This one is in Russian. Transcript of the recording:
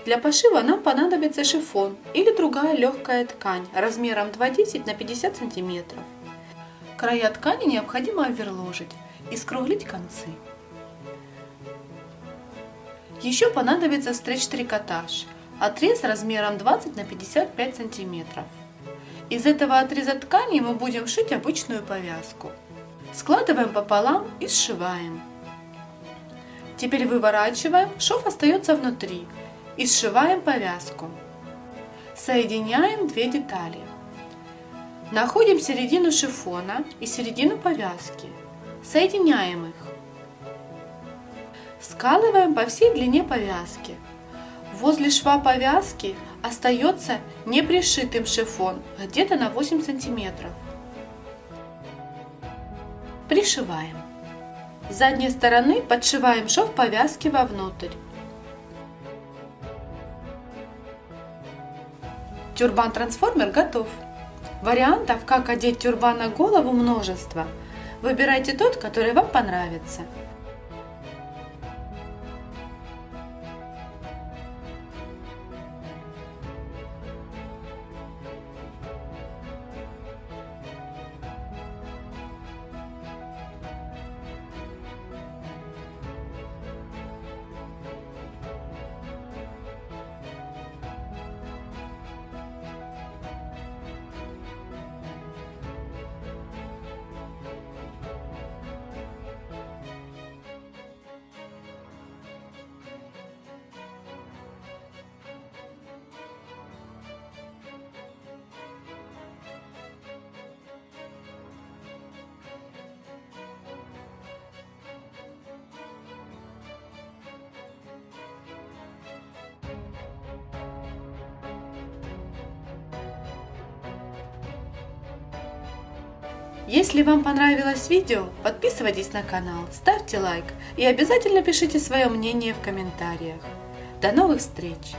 Для пошива нам понадобится шифон или другая легкая ткань размером 2,10 на 50 см. Края ткани необходимо оверложить и скруглить концы. Еще понадобится стрич-трикотаж, отрез размером 20 на 55 см. Из этого отреза ткани мы будем шить обычную повязку. Складываем пополам и сшиваем. Теперь выворачиваем, шов остается внутри, и сшиваем повязку. Соединяем две детали. Находим середину шифона и середину повязки. Соединяем их. Скалываем по всей длине повязки. Возле шва повязки остается непришитым шифон, где-то на 8 см. Пришиваем. С задней стороны подшиваем шов повязки вовнутрь. Тюрбан-трансформер готов. Вариантов, как одеть тюрбан на голову, множество. Выбирайте тот, который вам понравится. Если вам понравилось видео, подписывайтесь на канал, ставьте лайк и обязательно пишите свое мнение в комментариях. До новых встреч!